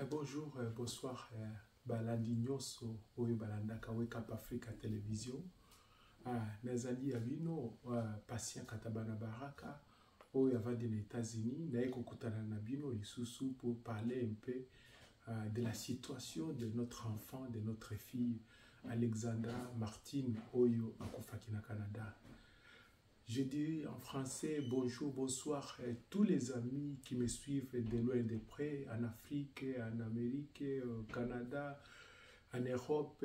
Bonjour, bonsoir. Balandi nyonso oyo balandaka Wake Up Africa Télévision. Nazali Abino, patient Katabana Baraka, oyo avandi na États-Unis. Naye kokutana na bino lisusu pour parler un peu de la situation de notre enfant, de notre fille Alexandra Martine oyo akufaki na Canada. Je dis en français bonjour, bonsoir à tous les amis qui me suivent de loin et de près, en Afrique, en Amérique, au Canada, en Europe,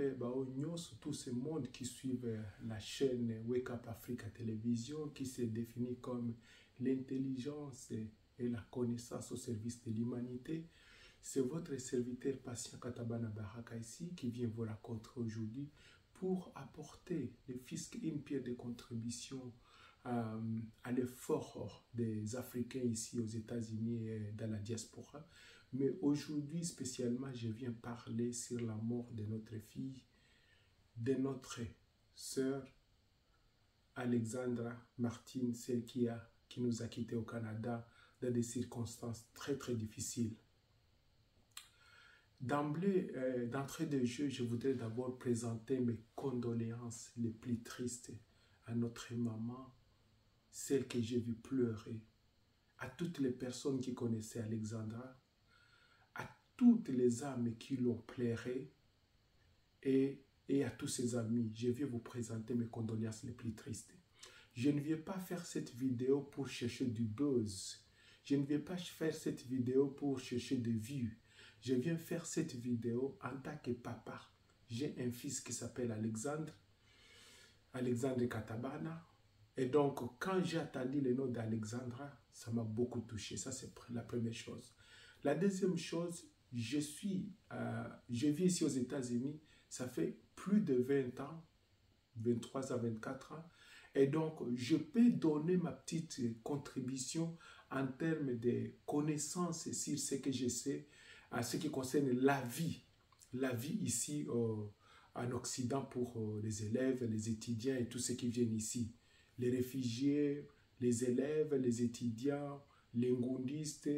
tout ce monde qui suivent la chaîne Wake Up Africa Télévision, qui se définit comme l'intelligence et la connaissance au service de l'humanité. C'est votre serviteur patient Katabana Baraka ici qui vient vous raconter aujourd'hui pour apporter le fisc une pierre de contribution à l'effort des Africains ici aux États-Unis et dans la diaspora. Mais aujourd'hui, spécialement, je viens parler sur la mort de notre fille, de notre sœur Alexandra Martine, celle qui nous a quittés au Canada dans des circonstances très très difficiles. D'emblée, d'entrée de jeu, je voudrais d'abord présenter mes condoléances les plus tristes à notre maman, celle que j'ai vue pleurer, à toutes les personnes qui connaissaient Alexandra, à toutes les âmes qui l'ont pleuré et à tous ses amis. Je vais vous présenter mes condoléances les plus tristes. Je ne vais pas faire cette vidéo pour chercher du buzz. Je ne vais pas faire cette vidéo pour chercher des vues. Je viens faire cette vidéo en tant que papa. J'ai un fils qui s'appelle Alexandre Katabana. Et donc, quand j'ai entendu le nom d'Alexandra, ça m'a beaucoup touché. Ça, c'est la première chose. La deuxième chose, je vis ici aux États-Unis, ça fait plus de 20 ans, 23 à 24 ans. Et donc, je peux donner ma petite contribution en termes de connaissances sur ce que je sais, à ce qui concerne la vie ici en Occident pour les élèves, les étudiants et tous ceux qui viennent ici. Les réfugiés, les élèves, les étudiants, les ngundistes,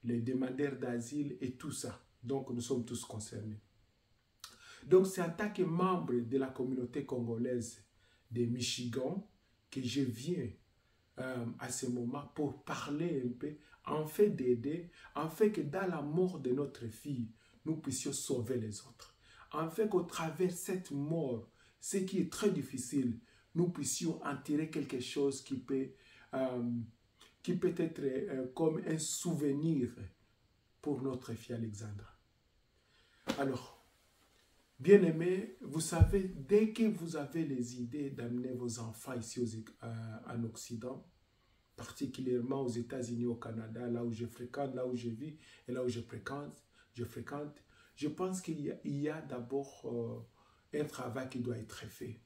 les demandeurs d'asile et tout ça. Donc, nous sommes tous concernés. Donc, c'est en tant que membre de la communauté congolaise de Michigan que je viens à ce moment pour parler un peu, en fait d'aider, en fait que dans la mort de notre fille, nous puissions sauver les autres. En fait qu'au travers de cette mort, ce qui est très difficile, nous puissions en tirer quelque chose qui peut être comme un souvenir pour notre fille Alexandra. Alors, bien aimés, vous savez, dès que vous avez les idées d'amener vos enfants ici en Occident, particulièrement aux États-Unis, au Canada, là où je fréquente, là où je vis et là où je fréquente, je pense qu'il y a d'abord un travail qui doit être fait.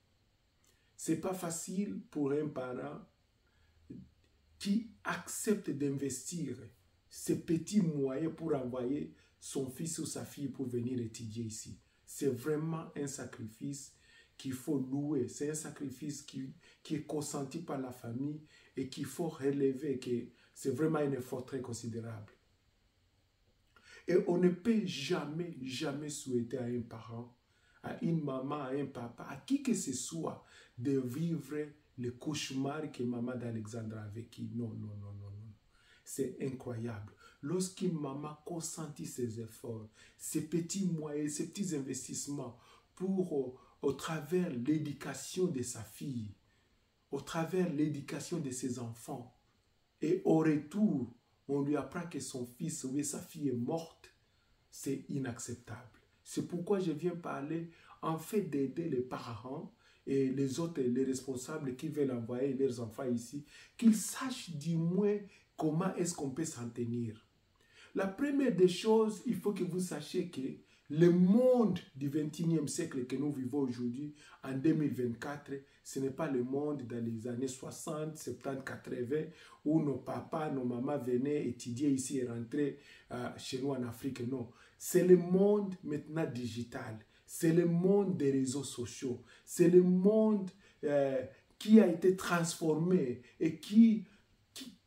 C'est pas facile pour un parent qui accepte d'investir ces petits moyens pour envoyer son fils ou sa fille pour venir étudier ici. C'est vraiment un sacrifice qu'il faut louer. C'est un sacrifice qui est consenti par la famille et qu'il faut relever, que c'est vraiment un effort très considérable. Et on ne peut jamais, jamais souhaiter à un parent, à une maman, à un papa, à qui que ce soit, de vivre le cauchemar que maman d'Alexandra a vécu. Non, non, non, non, non. C'est incroyable. Lorsqu'une maman consentit ses efforts, ses petits moyens, ses petits investissements pour, au travers l'éducation de sa fille, au travers l'éducation de ses enfants, et au retour, on lui apprend que son fils ou sa fille est morte, c'est inacceptable. C'est pourquoi je viens parler en fait d'aider les parents et les autres, les responsables qui veulent envoyer leurs enfants ici, qu'ils sachent du moins comment est-ce qu'on peut s'en tenir. La première des choses, il faut que vous sachiez que le monde du 21e siècle que nous vivons aujourd'hui, en 2024, ce n'est pas le monde dans les années 60, 70, 80, où nos papas, nos mamans venaient étudier ici et rentrer chez nous en Afrique. Non, c'est le monde maintenant digital. C'est le monde des réseaux sociaux. C'est le monde qui a été transformé et qui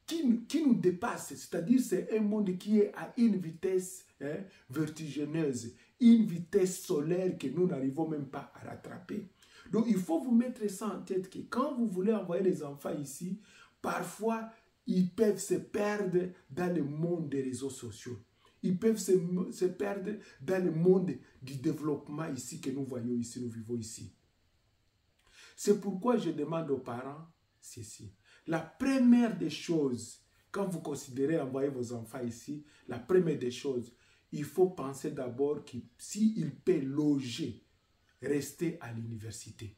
qui nous dépasse. C'est-à-dire c'est un monde qui est à une vitesse vertigineuse, une vitesse solaire que nous n'arrivons même pas à rattraper. Donc il faut vous mettre ça en tête que quand vous voulez envoyer les enfants ici, parfois ils peuvent se perdre dans le monde des réseaux sociaux. Ils peuvent se perdre dans le monde du développement ici que nous voyons ici, nous vivons ici. C'est pourquoi je demande aux parents ceci. La première des choses, quand vous considérez envoyer vos enfants ici, la première des choses, il faut penser d'abord que s'ils peuvent loger, rester à l'université.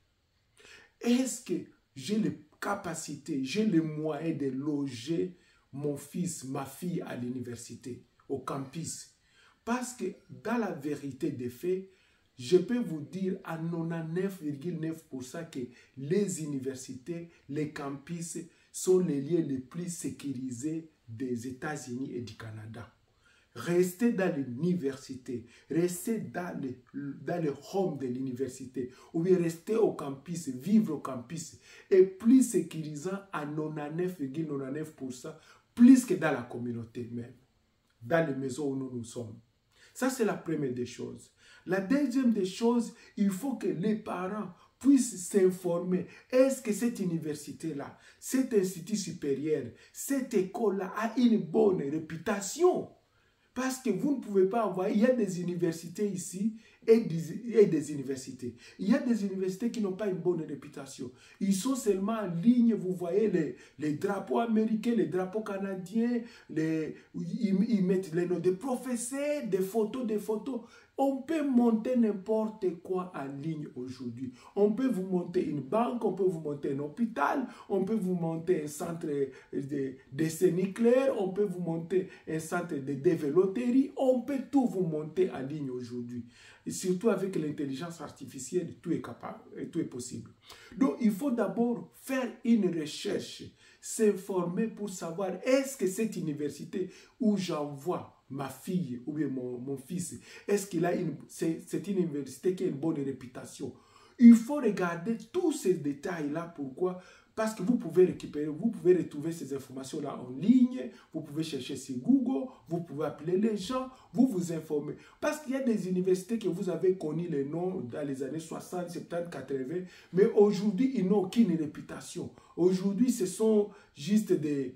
Est-ce que j'ai les capacités, j'ai les moyens de loger mon fils, ma fille à l'université, au campus? Parce que dans la vérité des faits, je peux vous dire à 99,9% que les universités, les campus sont les lieux les plus sécurisés des États-Unis et du Canada. Restez dans l'université, restez dans le home de l'université, ou bien restez au campus, vivre au campus, est plus sécurisant à 99,99%, plus que dans la communauté même, dans les maisons où nous sommes. Ça, c'est la première des choses. La deuxième des choses, il faut que les parents puissent s'informer. Est-ce que cette université-là, cet institut supérieur, cette école-là a une bonne réputation? Parce que vous ne pouvez pas envoyer, il y a des universités ici et des universités. Il y a des universités qui n'ont pas une bonne réputation. Ils sont seulement en ligne, vous voyez les drapeaux américains, les drapeaux canadiens, ils mettent les noms des professeurs, des photos. On peut monter n'importe quoi en ligne aujourd'hui. On peut vous monter une banque, on peut vous monter un hôpital, on peut vous monter un centre d'essai nucléaire, on peut vous monter un centre de développerie, on peut tout vous monter en ligne aujourd'hui. Et surtout avec l'intelligence artificielle, tout est capable, et tout est possible. Donc il faut d'abord faire une recherche, s'informer pour savoir est-ce que cette université où j'envoie ma fille ou bien mon fils, est-ce qu'il a c'est une université qui a une bonne réputation? Il faut regarder tous ces détails-là. Pourquoi? Parce que vous pouvez retrouver ces informations-là en ligne, vous pouvez chercher sur Google, vous pouvez appeler les gens, vous informer. Parce qu'il y a des universités que vous avez connu les noms dans les années 60, 70, 80, mais aujourd'hui, ils n'ont aucune réputation. Aujourd'hui, ce sont juste des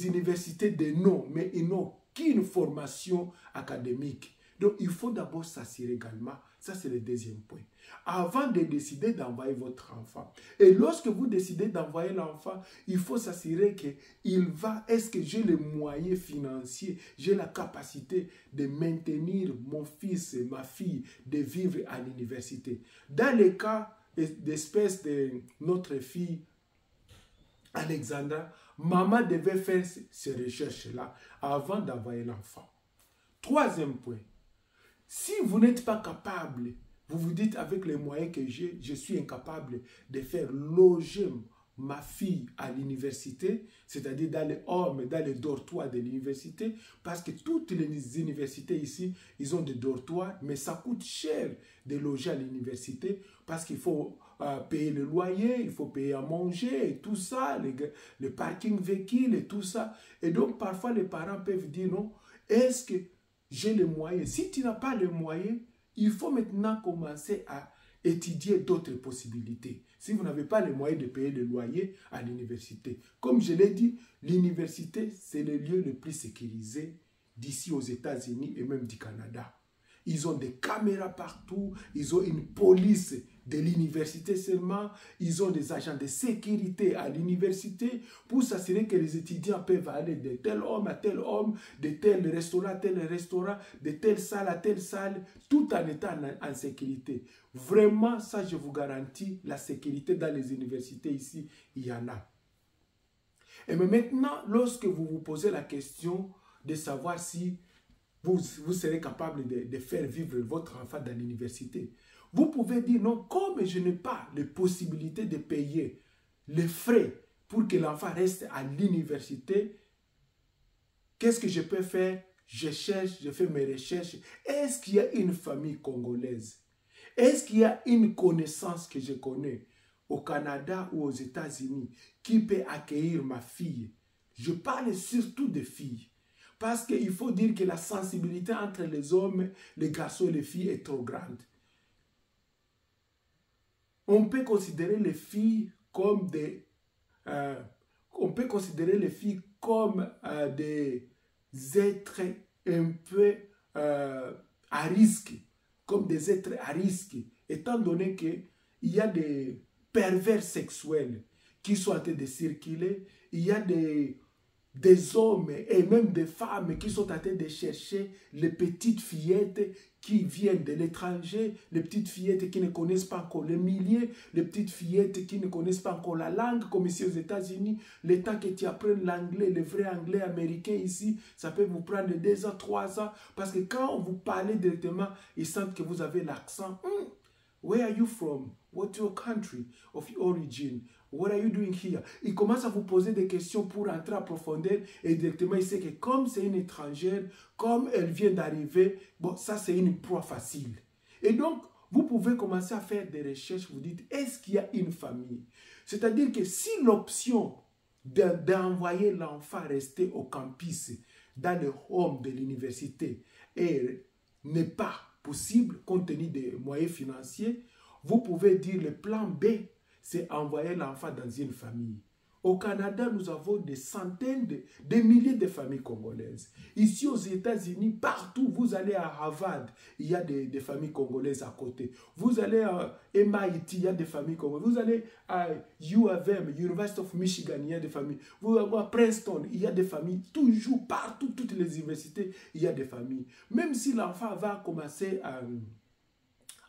universités de noms, mais ils n'ont aucune formation académique. Donc, il faut d'abord s'assurer également, ça c'est le deuxième point, avant de décider d'envoyer votre enfant. Et lorsque vous décidez d'envoyer l'enfant, il faut s'assurer est-ce que j'ai les moyens financiers, j'ai la capacité de maintenir mon fils et ma fille, de vivre à l'université. Dans le cas d'espèce de notre fille, Alexandra, maman devait faire ces recherches-là avant d'envoyer l'enfant. Troisième point, si vous n'êtes pas capable, vous vous dites avec les moyens que j'ai, je suis incapable de faire loger ma fille à l'université, c'est-à-dire dans les dortoirs de l'université, parce que toutes les universités ici, ils ont des dortoirs, mais ça coûte cher de loger à l'université, parce qu'il faut payer le loyer, il faut payer à manger, et tout ça, le parking véhicule et tout ça. Et donc, parfois, les parents peuvent dire, non, est-ce que j'ai les moyens? Si tu n'as pas les moyens, il faut maintenant commencer à étudier d'autres possibilités. Si vous n'avez pas les moyens de payer le loyer à l'université. Comme je l'ai dit, l'université, c'est le lieu le plus sécurisé d'ici aux États-Unis et même du Canada. Ils ont des caméras partout, ils ont une police de l'université seulement, ils ont des agents de sécurité à l'université pour s'assurer que les étudiants peuvent aller de tel homme à tel homme, de tel restaurant à tel restaurant, de telle salle à telle salle, tout en étant en sécurité. Vraiment, ça je vous garantis, la sécurité dans les universités ici, il y en a. Et mais maintenant, lorsque vous vous posez la question de savoir si vous serez capable de faire vivre votre enfant dans l'université, vous pouvez dire non, comme je n'ai pas les possibilités de payer les frais pour que l'enfant reste à l'université, qu'est-ce que je peux faire? Je cherche, je fais mes recherches. Est-ce qu'il y a une famille congolaise? Est-ce qu'il y a une connaissance que je connais au Canada ou aux États-Unis qui peut accueillir ma fille Je parle surtout des filles. Parce qu'il faut dire que la sensibilité entre les hommes, les garçons et les filles est trop grande. On peut considérer les filles comme des êtres un peu à risque, comme des êtres à risque, étant donné qu'il y a des pervers sexuels qui sont en train de circuler, il y a des hommes et même des femmes qui sont en train de chercher les petites fillettes qui viennent de l'étranger, les petites fillettes qui ne connaissent pas encore le milieu, les petites fillettes qui ne connaissent pas encore la langue, comme ici aux États-Unis. Le temps que tu apprennes l'anglais, le vrai anglais américain ici, ça peut vous prendre 2 ans, 3 ans, parce que quand vous parlez directement, ils sentent que vous avez l'accent. Where are you from? What's your country of origin? What are you doing here? Il commence à vous poser des questions pour entrer en profondeur et directement il sait que comme c'est une étrangère, comme elle vient d'arriver, bon, ça c'est une proie facile. Et donc, vous pouvez commencer à faire des recherches, vous dites, est-ce qu'il y a une famille? C'est-à-dire que si l'option d'envoyer l'enfant rester au campus, dans le home de l'université, n'est pas possible compte tenu des moyens financiers, vous pouvez dire le plan B, c'est envoyer l'enfant dans une famille. Au Canada, nous avons des centaines, des milliers de familles congolaises. Ici aux États-Unis, partout, vous allez à Harvard, il y a des familles congolaises à côté. Vous allez à MIT, il y a des familles congolaises. Vous allez à UofM, University of Michigan, il y a des familles. Vous allez à Princeton, il y a des familles. Toujours, partout, toutes les universités, il y a des familles. Même si l'enfant va commencer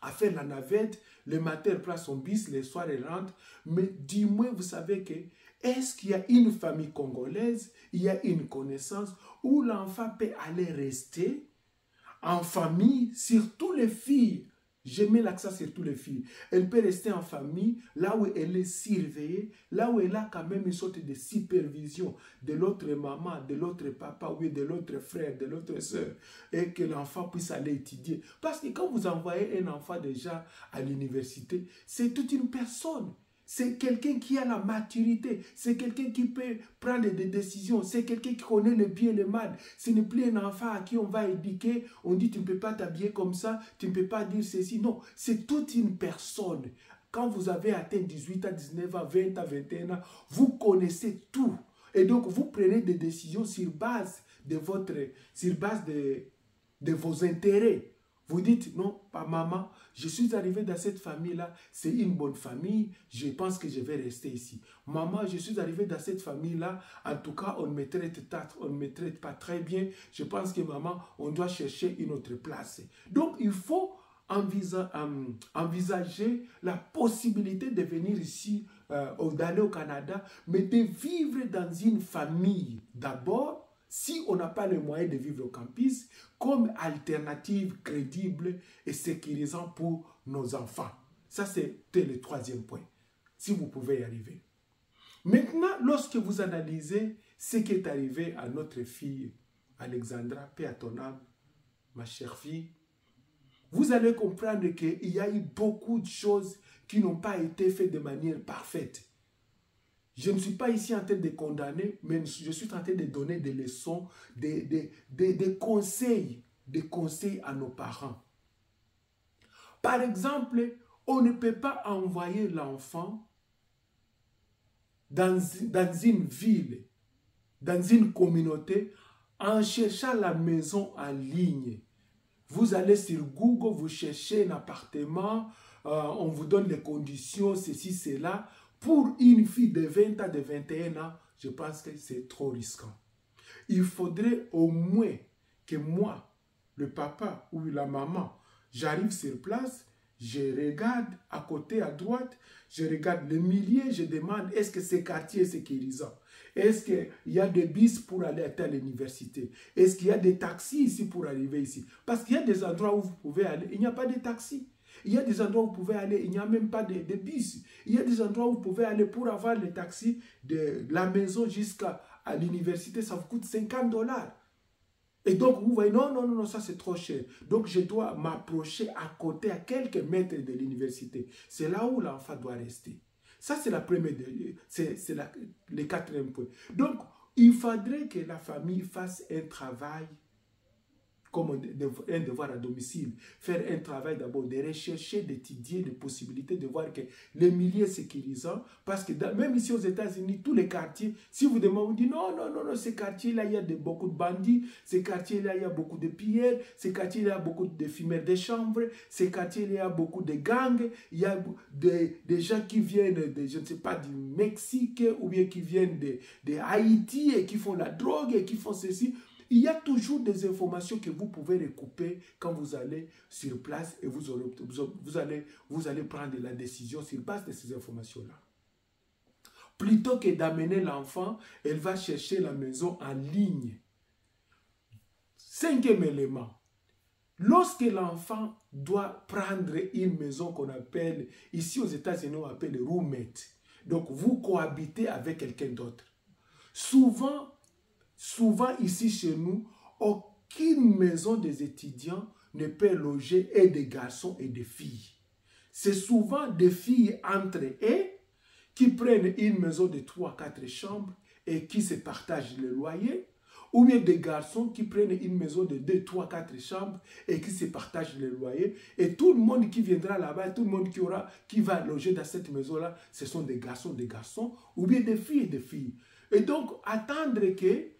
à faire la navette, le matin, il prend son bus, le soir, il rentre. Mais du moins, vous savez que est-ce qu'il y a une famille congolaise, il y a une connaissance où l'enfant peut aller rester en famille, surtout les filles. Je mets l'accent sur toutes les filles. Elle peut rester en famille, là où elle est surveillée, là où elle a quand même une sorte de supervision de l'autre maman, de l'autre papa, ou de l'autre frère, de l'autre soeur, et que l'enfant puisse aller étudier. Parce que quand vous envoyez un enfant déjà à l'université, c'est toute une personne. C'est quelqu'un qui a la maturité, c'est quelqu'un qui peut prendre des décisions, c'est quelqu'un qui connaît le bien et le mal. Ce n'est plus un enfant à qui on va éduquer, on dit tu ne peux pas t'habiller comme ça, tu ne peux pas dire ceci. Non, c'est toute une personne. Quand vous avez atteint 18 à 19 à 20 à 21 ans, vous connaissez tout. Et donc vous prenez des décisions sur base de vos intérêts. Vous dites, non, pas maman, je suis arrivé dans cette famille-là, c'est une bonne famille, je pense que je vais rester ici. Maman, je suis arrivé dans cette famille-là, en tout cas, on ne me traite pas très bien, je pense que maman, on doit chercher une autre place. Donc, il faut envisager la possibilité de venir ici, d'aller au Canada, mais de vivre dans une famille d'abord, si on n'a pas les moyens de vivre au campus, comme alternative crédible et sécurisante pour nos enfants. Ça, c'était le 3e point, si vous pouvez y arriver. Maintenant, lorsque vous analysez ce qui est arrivé à notre fille Alexandra, paix à ton âme, ma chère fille, vous allez comprendre qu'il y a eu beaucoup de choses qui n'ont pas été faites de manière parfaite. Je ne suis pas ici en train de condamner, mais je suis en train de donner des leçons, des conseils à nos parents. Par exemple, on ne peut pas envoyer l'enfant dans une ville, dans une communauté, en cherchant la maison en ligne. Vous allez sur Google, vous cherchez un appartement, on vous donne les conditions, ceci, cela. Pour une fille de 20 ans, de 21 ans, je pense que c'est trop risquant. Il faudrait au moins que moi, le papa ou la maman, j'arrive sur place, je regarde à côté, à droite, je regarde le milieu, je demande est-ce que ce quartier est sécurisant? Est-ce qu'il y a des bus pour aller à l'université? Est-ce qu'il y a des taxis ici pour arriver ici? Parce qu'il y a des endroits où vous pouvez aller, il n'y a pas de taxis. Il y a des endroits où vous pouvez aller, il n'y a même pas de bus. Il y a des endroits où vous pouvez aller pour avoir le taxi de la maison jusqu'à l'université, ça vous coûte $50. Et donc, vous voyez, non, ça c'est trop cher. Donc, je dois m'approcher à côté, à quelques mètres de l'université. C'est là où l'enfant doit rester. Ça, c'est la première, c'est le 4e point. Donc, il faudrait que la famille fasse un travail comme un devoir à domicile, faire un travail d'abord de rechercher, d'étudier les possibilités, de voir que les milieux sécurisants, parce que même ici aux États-Unis, tous les quartiers, si vous demandez, on dit non, non, non, non, ces quartiers-là, il y a beaucoup de bandits, ces quartiers-là, il y a beaucoup de pilleurs, ces quartiers-là, il y a beaucoup de fumeurs de chanvre, ces quartiers-là, il y a beaucoup de gangs, il y a des gens qui viennent, je ne sais pas, du Mexique, ou bien qui viennent de Haïti, et qui font la drogue, et qui font ceci. Il y a toujours des informations que vous pouvez recouper quand vous allez sur place et vous allez prendre la décision sur base de ces informations-là. Plutôt que d'amener l'enfant, elle va chercher la maison en ligne. Cinquième élément. Lorsque l'enfant doit prendre une maison qu'on appelle, ici aux États-Unis, on appelle roommate. Donc, vous cohabitez avec quelqu'un d'autre. Souvent ici chez nous, aucune maison des étudiants ne peut loger et des garçons et des filles. C'est souvent des filles entre eux qui prennent une maison de 3 à 4 chambres et qui se partagent le loyer, ou bien des garçons qui prennent une maison de 2, 3, 4 chambres et qui se partagent le loyer. Et tout le monde qui viendra là-bas, tout le monde qui va loger dans cette maison-là, ce sont des garçons, ou bien des filles. Et donc, attendre que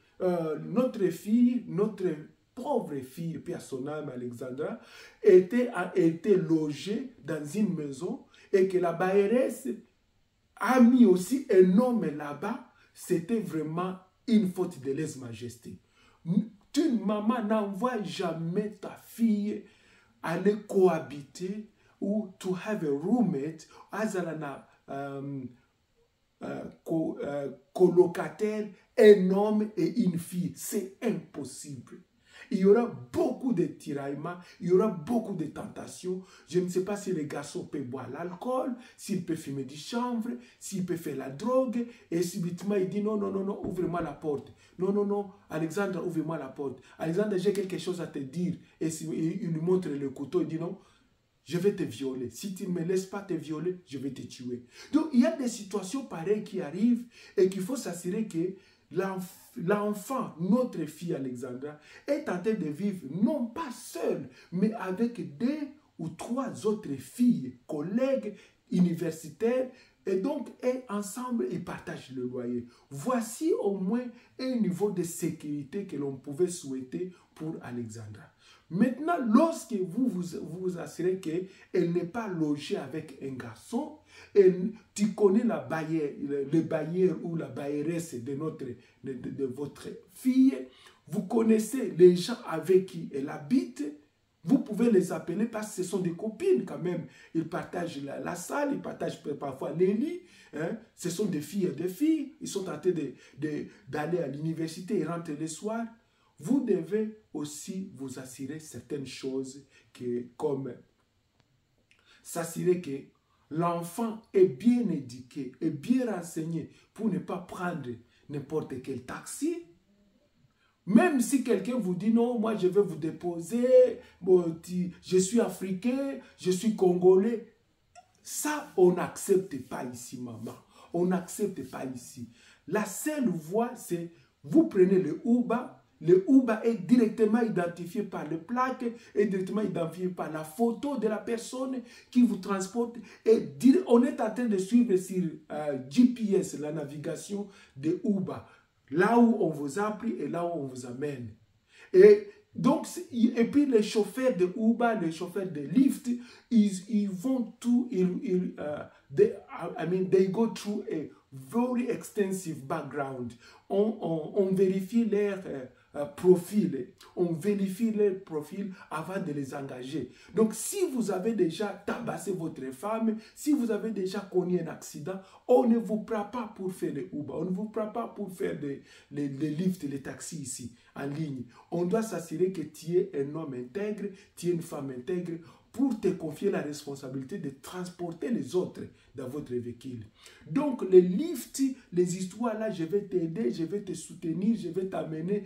notre fille, notre pauvre fille, paix à son âme, Alexandra, a été logée dans une maison et que la bailleresse a mis aussi un homme là-bas, c'était vraiment une faute de lèse-majesté. Une maman n'envoie jamais ta fille aller cohabiter ou to have a roommate, colocataire, un homme et une fille. C'est impossible. Il y aura beaucoup de tiraillements, il y aura beaucoup de tentations. Je ne sais pas si les garçons peuvent boire l'alcool, s'ils peuvent fumer du chanvre, s'ils peuvent faire la drogue. Et subitement, il dit non, non, non, non, ouvre-moi la porte. Non, non, non, Alexandre, ouvre-moi la porte. Alexandre, j'ai quelque chose à te dire. Et il lui montre le couteau, il dit non, je vais te violer. Si tu ne me laisses pas te violer, je vais te tuer. Donc, il y a des situations pareilles qui arrivent et qu'il faut s'assurer que l'enfant, notre fille Alexandra, est en train de vivre non pas seule, mais avec 2 ou 3 autres filles, collègues universitaires, et donc ensemble, ils partagent le loyer. Voici au moins un niveau de sécurité que l'on pouvait souhaiter pour Alexandra. Maintenant, lorsque vous assurez qu'elle n'est pas logée avec un garçon, tu connais le bailleur ou la bailleresse de votre fille, vous connaissez les gens avec qui elle habite, vous pouvez les appeler parce que ce sont des copines quand même. Ils partagent la salle, ils partagent parfois les lits. Hein. Ce sont des filles et des filles. Ils sont en train d'aller à l'université et rentrer le soir. Vous devez aussi vous assurer certaines choses comme s'assurer que l'enfant est bien éduqué et bien renseigné pour ne pas prendre n'importe quel taxi. Même si quelqu'un vous dit non, moi je vais vous déposer, je suis africain, je suis congolais. Ça, on n'accepte pas ici, maman. On n'accepte pas ici. La seule voie, c'est vous prenez le Uber. Le Uber est directement identifié par le plaque, est directement identifié par la photo de la personne qui vous transporte. Et on est en train de suivre sur GPS, la navigation de Uber, là où on vous a pris et là où on vous amène. Et puis les chauffeurs de Uber, les chauffeurs de Lyft, ils vont tout, they go through a very extensive background. On vérifie leur profil, on vérifie leur profil avant de les engager. Donc, si vous avez déjà tabassé votre femme, si vous avez déjà connu un accident, on ne vous prend pas pour faire le Uber, on ne vous prend pas pour faire les lifts, les taxis ici, en ligne. On doit s'assurer que tu es un homme intègre, tu es une femme intègre, pour te confier la responsabilité de transporter les autres dans votre véhicule. Donc, les lifts, les histoires là, je vais t'aider, je vais te soutenir, je vais t'amener,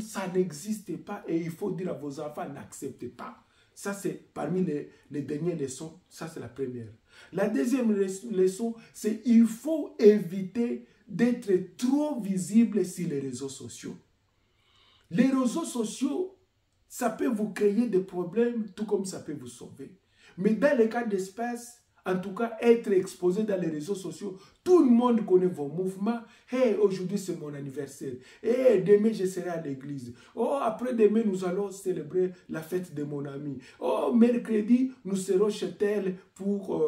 ça n'existe pas et il faut dire à vos enfants, n'acceptez pas. Ça, c'est parmi les dernières leçons, ça c'est la première. La deuxième leçon, c'est il faut éviter d'être trop visible sur les réseaux sociaux. Les réseaux sociaux, ça peut vous créer des problèmes, tout comme ça peut vous sauver. Mais dans les cas d'espèce, en tout cas, être exposé dans les réseaux sociaux, tout le monde connaît vos mouvements. Hey, aujourd'hui c'est mon anniversaire. Hey, demain je serai à l'église. Oh, après-demain nous allons célébrer la fête de mon ami. Oh, mercredi nous serons chez tel pour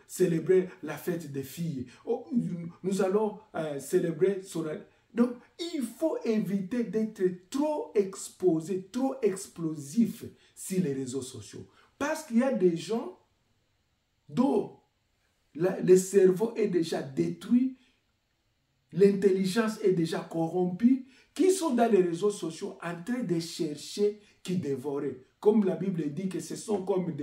célébrer la fête des filles. Oh, nous allons célébrer son... Donc, il faut éviter d'être trop exposé, trop explosif sur les réseaux sociaux. Parce qu'il y a des gens dont le cerveau est déjà détruit, l'intelligence est déjà corrompue, qui sont dans les réseaux sociaux en train de chercher qui dévorer. Comme la Bible dit que ce sont comme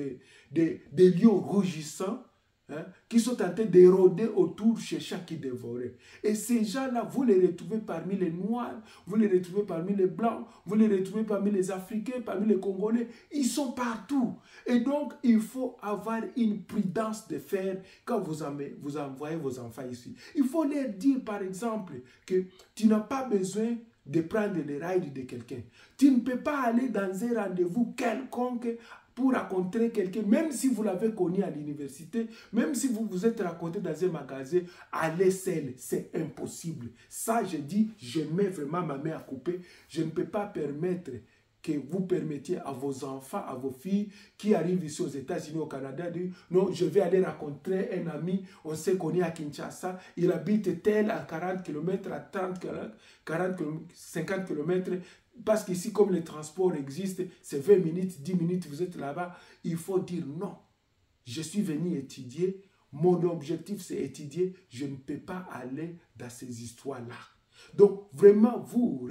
des lions rougissants, hein, qui sont en train d'éroder autour cherchant qui dévorer. Et ces gens-là, vous les retrouvez parmi les Noirs, vous les retrouvez parmi les Blancs, vous les retrouvez parmi les Africains, parmi les Congolais. Ils sont partout. Et donc, il faut avoir une prudence de faire quand vous envoyez vos enfants ici. Il faut leur dire, par exemple, que tu n'as pas besoin de prendre les rides de quelqu'un. Tu ne peux pas aller dans un rendez-vous quelconque pour rencontrer quelqu'un, même si vous l'avez connu à l'université, même si vous vous êtes rencontré dans un magasin, allez seul, c'est impossible. Ça, je dis, je mets vraiment ma main à couper. Je ne peux pas permettre que vous permettiez à vos enfants, à vos filles qui arrivent ici aux États-Unis, au Canada, de dire, non, je vais aller rencontrer un ami, on s'est connu à Kinshasa, il habite tel à 40 km, à 30, 40, 50 km, parce qu'ici, comme les transports existent, c'est 20 minutes, 10 minutes, vous êtes là-bas, il faut dire non. Je suis venu étudier, mon objectif c'est étudier, je ne peux pas aller dans ces histoires-là. Donc, vraiment, vous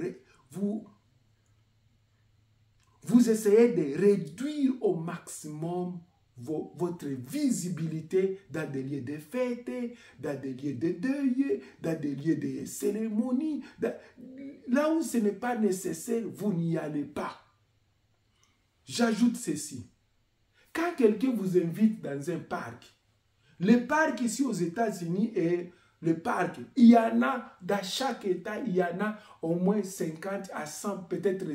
essayez de réduire au maximum votre visibilité dans des lieux de fête, dans des lieux de deuil, dans des lieux de cérémonie. Là où ce n'est pas nécessaire, vous n'y allez pas. J'ajoute ceci. Quand quelqu'un vous invite dans un parc, le parc ici aux États-Unis est le parc. Il y en a, dans chaque État, il y en a au moins 50 à 100, peut-être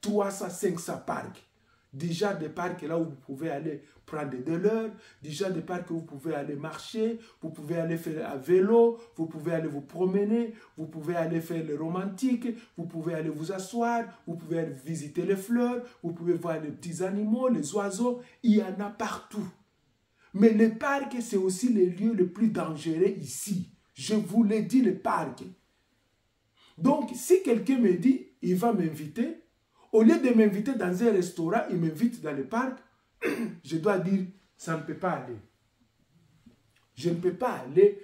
300, 500 parcs. Déjà des parcs là où vous pouvez aller prendre de l'heure, déjà des parcs où vous pouvez aller marcher, vous pouvez aller faire à vélo, vous pouvez aller vous promener, vous pouvez aller faire le romantique, vous pouvez aller vous asseoir, vous pouvez aller visiter les fleurs, vous pouvez voir les petits animaux, les oiseaux, il y en a partout. Mais les parcs, c'est aussi les lieux les plus dangereux ici. Je vous l'ai dit, les parcs. Donc, si quelqu'un me dit, il va m'inviter, au lieu de m'inviter dans un restaurant, il m'invite dans le parc, je dois dire, ça ne peut pas aller. Je ne peux pas aller,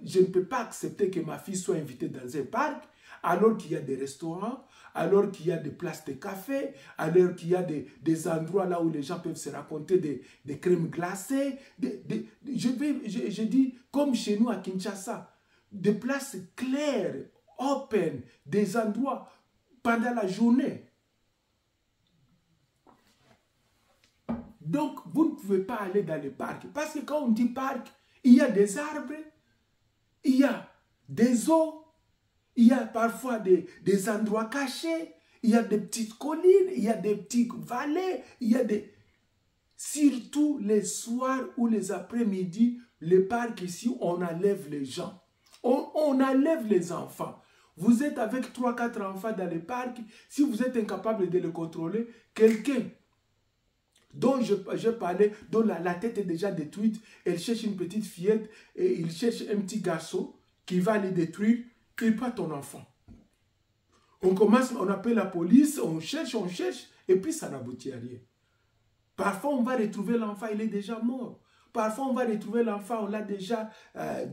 je ne peux pas accepter que ma fille soit invitée dans un parc, alors qu'il y a des restaurants, alors qu'il y a des places de café, alors qu'il y a des endroits là où les gens peuvent se raconter des crèmes glacées. Je dis, comme chez nous à Kinshasa, des places claires, open, des endroits pendant la journée. Donc, vous ne pouvez pas aller dans les parcs. Parce que quand on dit parc, il y a des arbres, il y a des eaux, il y a parfois des endroits cachés, il y a des petites collines, il y a des petites vallées, il y a des... Surtout les soirs ou les après-midi, les parcs ici, on enlève les gens. On enlève les enfants. Vous êtes avec 3-4 enfants dans les parcs, si vous êtes incapable de les contrôler, quelqu'un dont je parlais, dont la tête est déjà détruite, elle cherche une petite fillette et il cherche un petit garçon qui va les détruire, il pas ton enfant. On appelle la police, on cherche, et puis ça n'aboutit à rien. Parfois, on va retrouver l'enfant, il est déjà mort. Parfois, on va retrouver l'enfant, on l'a déjà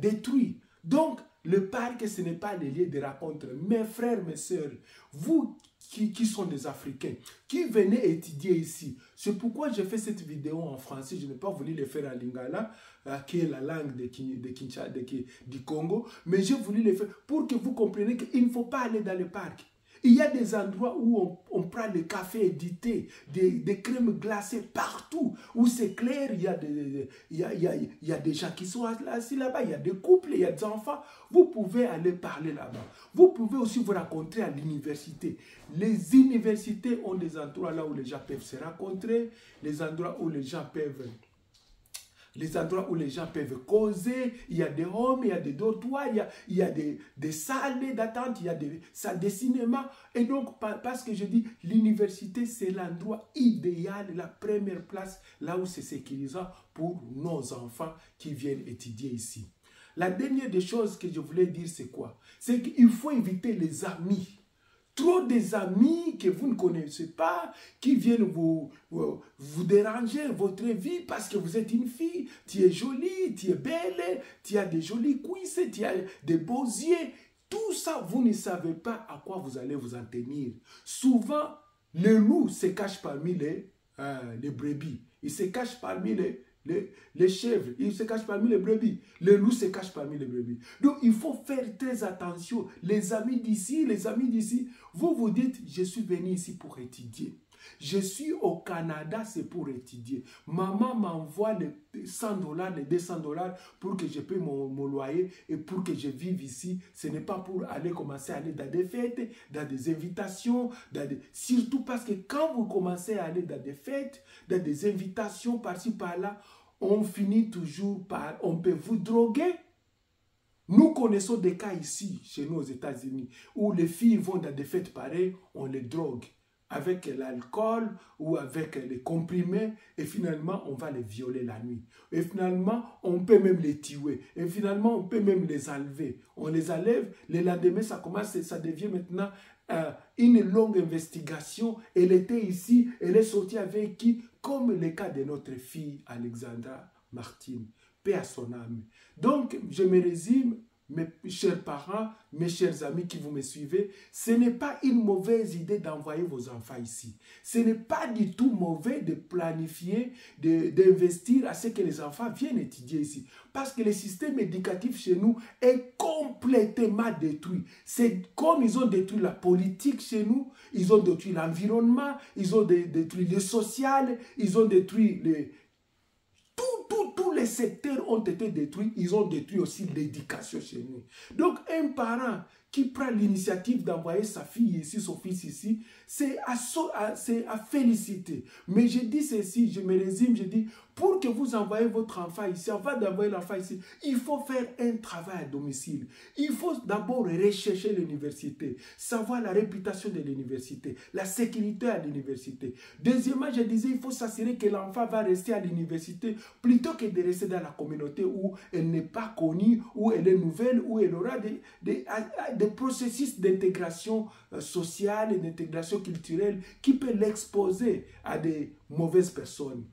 détruit. Donc, le parc, ce n'est pas le lieu de rencontre. Mes frères, mes sœurs, vous qui sont des Africains, qui venez étudier ici, c'est pourquoi j'ai fait cette vidéo en français. Je n'ai pas voulu le faire en lingala, qui est la langue du Congo, mais j'ai voulu le faire pour que vous compreniez qu'il ne faut pas aller dans le parc. Il y a des endroits où on prend le café édité, des crèmes glacées partout, où c'est clair, il y a des gens qui sont assis là-bas, il y a des couples, il y a des enfants. Vous pouvez aller parler là-bas. Vous pouvez aussi vous rencontrer à l'université. Les universités ont des endroits là où les gens peuvent se rencontrer, les endroits où les gens peuvent causer, il y a des hommes, il y a des dortoirs, il y a des salles d'attente, il y a des salles de cinéma. Et donc, parce que je dis, l'université, c'est l'endroit idéal, la première place, là où c'est sécurisant pour nos enfants qui viennent étudier ici. La dernière des choses que je voulais dire, c'est quoi? C'est qu'il faut éviter les amis. Trop des amis que vous ne connaissez pas, qui viennent vous déranger votre vie parce que vous êtes une fille, tu es jolie, tu es belle, tu as des jolies cuisses, tu as des beaux yeux. Tout ça, vous ne savez pas à quoi vous allez vous en tenir. Souvent, le loup se cache parmi les brebis. Il se cache parmi les chèvres, il se cache parmi les brebis. Le loup se cache parmi les brebis. Donc, il faut faire très attention. Les amis d'ici, vous vous dites, je suis venu ici pour étudier. Je suis au Canada, c'est pour étudier. Maman m'envoie les $100, les $200 pour que je paye mon loyer et pour que je vive ici. Ce n'est pas pour commencer à aller dans des fêtes, dans des invitations, surtout parce que quand vous commencez à aller dans des fêtes, dans des invitations par-ci par-là, on finit toujours par, on peut vous droguer. Nous connaissons des cas ici, chez nous aux États-Unis, où les filles vont dans des fêtes pareilles, on les drogue avec l'alcool ou avec les comprimés, et finalement, on va les violer la nuit. Et finalement, on peut même les tuer. Et finalement, on peut même les enlever. On les enlève, le lendemain, ça devient maintenant une longue investigation. Elle était ici, elle est sortie avec qui? Comme le cas de notre fille Alexandra Martine. Paix à son âme. Donc, je me résume, mes chers parents, mes chers amis qui vous me suivez, ce n'est pas une mauvaise idée d'envoyer vos enfants ici. Ce n'est pas du tout mauvais de planifier, d'investir à ce que les enfants viennent étudier ici. Parce que le système éducatif chez nous est complètement détruit. C'est comme ils ont détruit la politique chez nous, ils ont détruit l'environnement, ils ont détruit le social, ils ont détruit tous les secteurs ont été détruits, ils ont détruit aussi l'éducation chez nous. Donc, un parent qui prend l'initiative d'envoyer sa fille ici, son fils ici, c'est à féliciter. Mais je dis ceci, je me résume, je dis, pour que vous envoyez votre enfant ici, avant d'envoyer l'enfant ici, il faut faire un travail à domicile. Il faut d'abord rechercher l'université, savoir la réputation de l'université, la sécurité à l'université. Deuxièmement, je disais, il faut s'assurer que l'enfant va rester à l'université plutôt que de rester dans la communauté où elle n'est pas connue, où elle est nouvelle, où elle aura des processus d'intégration sociale et d'intégration culturelle qui peut l'exposer à des mauvaises personnes.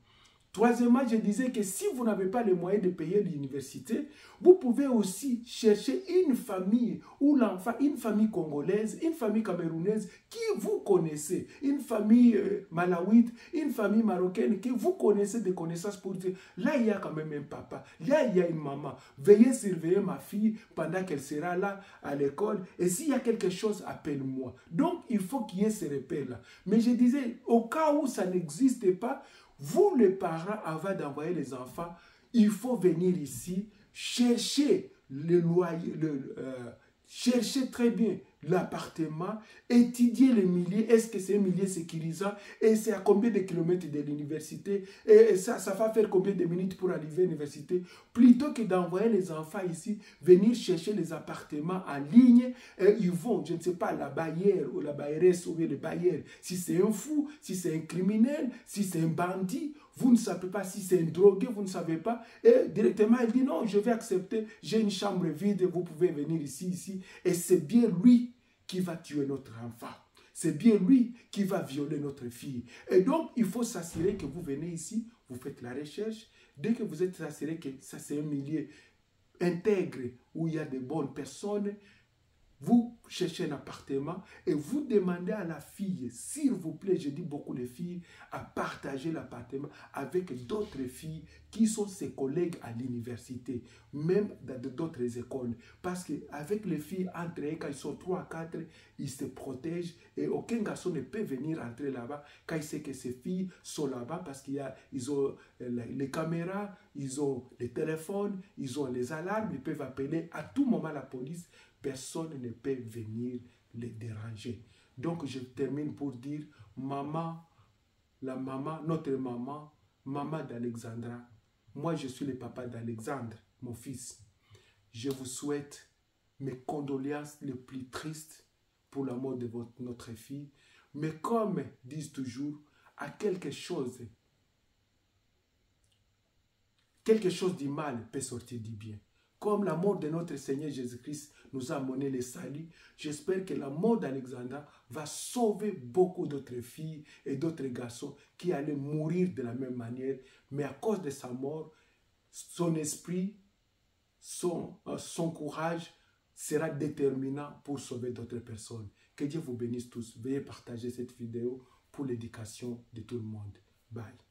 Troisièmement, je disais que si vous n'avez pas les moyens de payer l'université, vous pouvez aussi chercher une famille où l'enfant, une famille congolaise, une famille camerounaise qui vous connaissez, une famille malawite, une famille marocaine que vous connaissez des connaissances pour dire, là il y a quand même un papa, là il y a une maman, veuillez surveiller ma fille pendant qu'elle sera là à l'école et s'il y a quelque chose, appelle-moi. Donc il faut qu'il y ait ces repères-là. Mais je disais, au cas où ça n'existe pas, vous, les parents, avant d'envoyer les enfants, il faut venir ici, chercher le loyer, chercher très bien l'appartement, étudier les milieux, est-ce que c'est un milieu sécurisant, et c'est à combien de kilomètres de l'université, et ça va faire combien de minutes pour arriver à l'université, plutôt que d'envoyer les enfants ici, venir chercher les appartements en ligne, et ils vont, je ne sais pas, la baillère ou la bailleresse ou le bailleur, si c'est un fou, si c'est un criminel, si c'est un bandit, vous ne savez pas si c'est un drogué, vous ne savez pas. Et directement, il dit non, je vais accepter, j'ai une chambre vide, vous pouvez venir ici. Et c'est bien lui qui va tuer notre enfant. C'est bien lui qui va violer notre fille. Et donc, il faut s'assurer que vous venez ici, vous faites la recherche. Dès que vous êtes assuré que ça c'est un milieu intègre, où il y a de bonnes personnes, Vous cherchez un appartement et vous demandez à la fille, s'il vous plaît, je dis beaucoup les filles, à partager l'appartement avec d'autres filles qui sont ses collègues à l'université, même dans d'autres écoles. Parce qu'avec les filles, entre eux, quand ils sont 3 à 4, ils se protègent et aucun garçon ne peut venir entrer là-bas quand il sait que ces filles sont là-bas parce qu'ils ont les caméras, ils ont les téléphones, ils ont les alarmes, ils peuvent appeler à tout moment la police. Personne ne peut venir les déranger. Donc, je termine pour dire, maman, notre maman, maman d'Alexandra, moi je suis le papa d'Alexandre, mon fils. Je vous souhaite mes condoléances les plus tristes pour la mort de notre fille. Mais comme disent toujours, à quelque chose du mal peut sortir du bien. Comme la mort de notre Seigneur Jésus-Christ nous a amené le salut, j'espère que la mort d'Alexandra va sauver beaucoup d'autres filles et d'autres garçons qui allaient mourir de la même manière. Mais à cause de sa mort, son esprit, son courage sera déterminant pour sauver d'autres personnes. Que Dieu vous bénisse tous. Veuillez partager cette vidéo pour l'éducation de tout le monde. Bye.